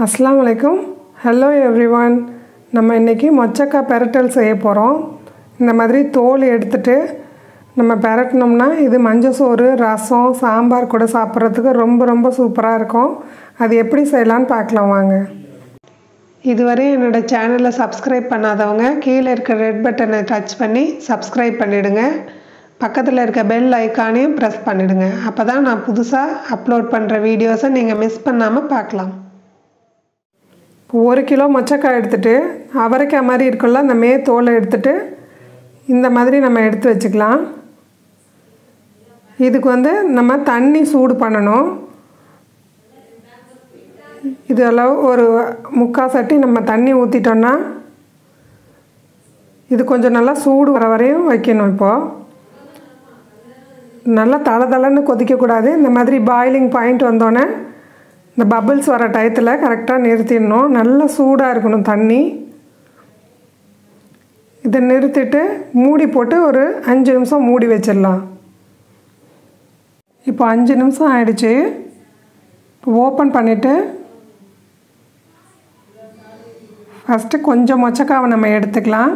அஸ்ஸலாமு அலைக்கும். Hello everyone. நம்ம இன்றைக்கி மொச்சக்காய் பெரட்டல் செய்ய போகிறோம். இந்த மாதிரி தோல் எடுத்துட்டு நம்ம பெரட்டினோம்னா இது மஞ்சள் சோறு, ரசம், சாம்பார் கூட சாப்பிட்றதுக்கு ரொம்ப சூப்பராக இருக்கும். அது எப்படி செய்யலான்னு பார்க்கலாம் வாங்க. இதுவரை என்னோடய சேனலை சப்ஸ்கிரைப் பண்ணாதவங்க கீழே இருக்க ரெட் பட்டனை டச் பண்ணி சப்ஸ்கிரைப் பண்ணிவிடுங்க. பக்கத்தில் இருக்க பெல் ஐக்கானையும் ப்ரெஸ் பண்ணிவிடுங்க. அப்போ தான் நான் புதுசாக அப்லோட் பண்ணுற வீடியோஸை நீங்கள் மிஸ் பண்ணாமல் பார்க்கலாம். 1 கிலோ மொச்சக்காய் எடுத்துகிட்டு அவரைக்காய் மாதிரி இருக்குல்ல அந்த தோலை எடுத்துகிட்டு இந்த மாதிரி நம்ம எடுத்து வச்சுக்கலாம். இதுக்கு நம்ம தண்ணி சூடு பண்ணணும். இதெல்லாம் ஒரு 3/4 சட்டி நம்ம தண்ணி ஊற்றிட்டோன்னா இது கொஞ்சம் நல்லா சூடு வர வரையும் வைக்கணும். இப்போது நல்லா தளன்னு கொதிக்கக்கூடாது. இந்த மாதிரி பாயிலிங் பாயிண்ட் வந்தோடனே இந்த பபிள்ஸ் வர டயத்தில் கரெக்டாக நிறுத்திடணும். நல்லா சூடாக இருக்கணும் தண்ணி. இதை நிறுத்திட்டு மூடி போட்டு ஒரு 5 நிமிஷம் மூடி வச்சிடலாம். இப்போ 5 நிமிஷம் ஆயிடுச்சு. ஓப்பன் பண்ணிவிட்டு ஃபஸ்ட்டு கொஞ்சம் மொச்சக்காவை நம்ம எடுத்துக்கலாம்.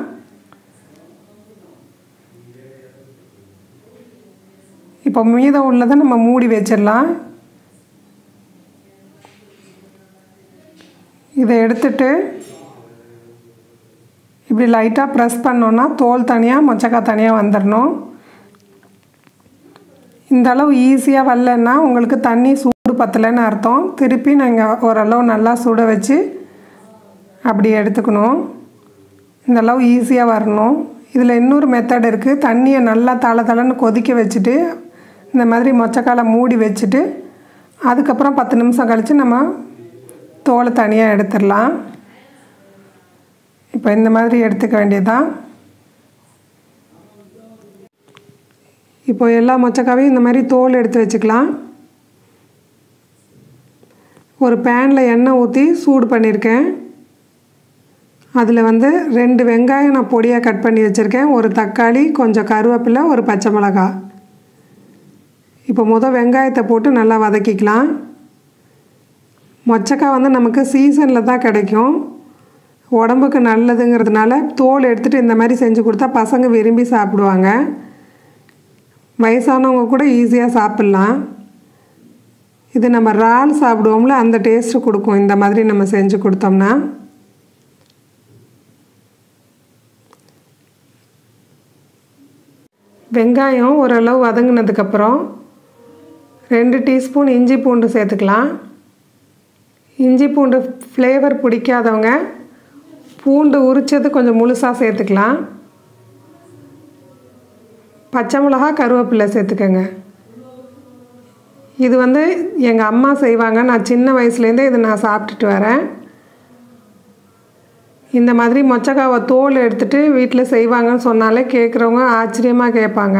இப்போ மீதம் உள்ளதை நம்ம மூடி வச்சிடலாம். இதை எடுத்துட்டு இப்படி லைட்டாக ப்ரெஸ் பண்ணோன்னா தோல் தனியாக மொச்சக்காய் தனியாக வந்துடணும். இந்த அளவு ஈஸியாக வரலன்னா உங்களுக்கு தண்ணி சூடு பத்தலைன்னு அர்த்தம். திருப்பி நாங்கள் ஓரளவு நல்லா சுட வச்சு அப்படி எடுத்துக்கணும். இந்த அளவு ஈஸியாக வரணும். இதில் இன்னொரு மெத்தட் இருக்குது. தண்ணியை நல்லா தளன்னு கொதிக்க வச்சுட்டு இந்த மாதிரி மொச்சக்காயை மூடி வச்சுட்டு அதுக்கப்புறம் 10 நிமிஷம் கழித்து நம்ம தோலை தனியாக எடுத்துடலாம். இப்போ இந்த மாதிரி எடுத்துக்க வேண்டியதுதான். இப்போ எல்லா மொச்சக்காவையும் இந்த மாதிரி தோல் எடுத்து வச்சுக்கலாம். ஒரு பேனில் எண்ணெய் ஊற்றி சூடு பண்ணியிருக்கேன். அதில் 2 வெங்காயம் நான் பொடியாக கட் பண்ணி வச்சுருக்கேன். ஒரு தக்காளி, கொஞ்சம் கருவேப்பிலை, ஒரு பச்சை மிளகாய். இப்போ வெங்காயத்தை போட்டு நல்லா வதக்கிக்கலாம். மொச்சக்காய் நமக்கு சீசனில் தான் கிடைக்கும். உடம்புக்கு நல்லதுங்கிறதுனால தோல் எடுத்துகிட்டு இந்த மாதிரி செஞ்சு கொடுத்தா பசங்க விரும்பி சாப்பிடுவாங்க. வயசானவங்க கூட ஈஸியாக சாப்பிட்லாம். இது நம்ம இறால் சாப்பிடுவோம்ல அந்த டேஸ்ட்டு கொடுக்கும் இந்த மாதிரி நம்ம செஞ்சு கொடுத்தோம்னா. வெங்காயம் ஓரளவு வதங்கினதுக்கப்புறம் 2 டீஸ்பூன் இஞ்சி பூண்டு சேர்த்துக்கலாம். இஞ்சி பூண்டு ஃப்ளேவர் பிடிக்காதவங்க பூண்டு உரித்தது கொஞ்சம் முழுசாக சேர்த்துக்கலாம். பச்சை மிளகா, கருவேப்பிலை சேர்த்துக்கோங்க. இது எங்கள் அம்மா செய்வாங்க. நான் சின்ன வயசுலேருந்தே இது நான் சாப்பிட்டுட்டு வரேன். இந்த மாதிரி மொச்சக்காவை தோல் எடுத்துகிட்டு வீட்டில் செய்வாங்கன்னு சொன்னாலே கேட்குறவங்க ஆச்சரியமாக கேட்பாங்க.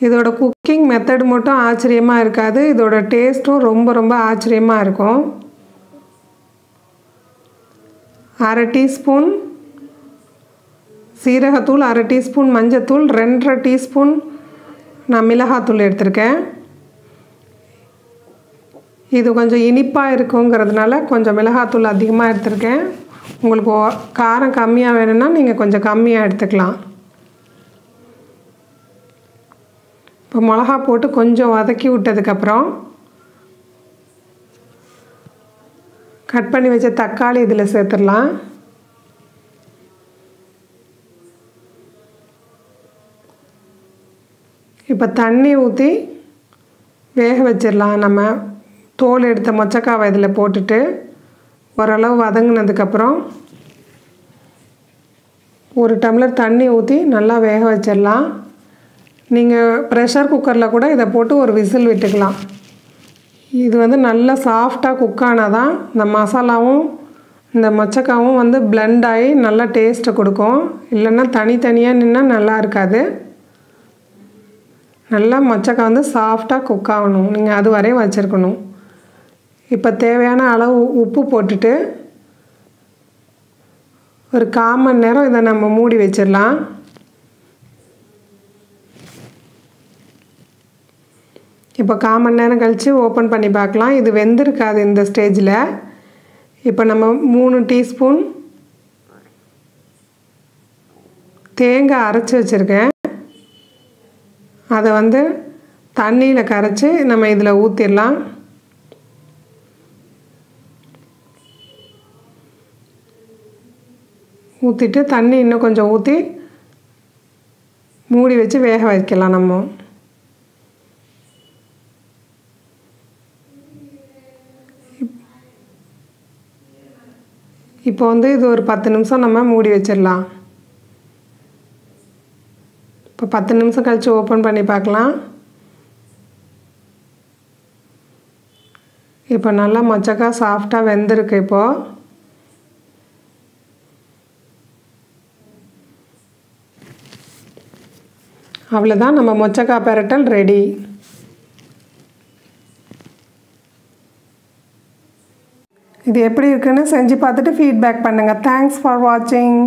இதோட குக்கிங் மெத்தட் மட்டும் ஆச்சரியமாக இருக்காது, இதோட டேஸ்ட்டும் ரொம்ப ஆச்சரியமாக இருக்கும். 1/2 டீஸ்பூன் சீரகத்தூள், 1/2 டீஸ்பூன் மஞ்சத்தூள், 2.5 டீஸ்பூன் நான் மிளகாத்தூள் எடுத்திருக்கேன். இது கொஞ்சம் இனிப்பாக இருக்குங்கிறதுனால கொஞ்சம் மிளகாத்தூள் அதிகமாக எடுத்திருக்கேன். உங்களுக்கு காரம் கம்மியாக வேணும்னா நீங்கள் கொஞ்சம் கம்மியாக எடுத்துக்கலாம். இப்போ மிளகா போட்டு கொஞ்சம் வதக்கி விட்டதுக்கப்புறம் கட் பண்ணி வச்ச தக்காளி இதில் சேர்த்துடலாம். இப்போ தண்ணி ஊற்றி வேக வச்சிடலாம். நம்ம தோல் எடுத்த மொச்சக்காவை இதில் போட்டுட்டு ஓரளவு வதங்கினதுக்கப்புறம் 1 டம்ளர் தண்ணி ஊற்றி நல்லா வேக வச்சிடலாம். நீங்கள் ப்ரெஷர் குக்கரில் கூட இதை போட்டு ஒரு விசில் விட்டுக்கலாம். இது நல்லா சாஃப்டாக குக் ஆனால் தான் இந்த மசாலாவும் இந்த மொச்சக்காவும் பிளெண்ட் ஆகி நல்லா டேஸ்ட்டை கொடுக்கும். இல்லைன்னா தனித்தனியாக நின்னா நல்லா இருக்காது. நல்லா மொச்சக்காய் சாஃப்டாக குக் ஆகணும். நீங்கள் அது வரையும் வச்சுருக்கணும். இப்போ தேவையான அளவு உப்பு போட்டுட்டு ஒரு 1/4 மணி நேரம் இதை நம்ம மூடி வச்சிடலாம். இப்போ 1/4 மணி நேரம் கழித்து ஓப்பன் பண்ணி பார்க்கலாம். இது வெந்திருக்காது இந்த ஸ்டேஜில். இப்போ நம்ம 3 டீஸ்பூன் தேங்காய் அரைச்சி வச்சுருக்கேன். அதை வந்து தண்ணியில் கரைச்சி நம்ம இதில் ஊற்றிடலாம். ஊற்றிட்டு தண்ணி இன்னும் கொஞ்சம் ஊற்றி மூடி வச்சு வேக வைக்கலாம். நம்ம இப்போ வந்து இது ஒரு 10 நிமிஷம் நம்ம மூடி வச்சிடலாம். இப்போ 10 நிமிஷம் கழித்து ஓப்பன் பண்ணி பார்க்கலாம். இப்போ நல்லா மொச்சக்காய் சாஃப்டாக வெந்திருக்கு. இப்போது அவ்வளோதான், நம்ம மொச்சக்காய் பெரட்டல் ரெடி. இது எப்படி இருக்குன்னு செஞ்சு பார்த்துட்டு ஃபீட்பேக் பண்ணுங்கள். தேங்க்ஸ் ஃபார் வாட்சிங்.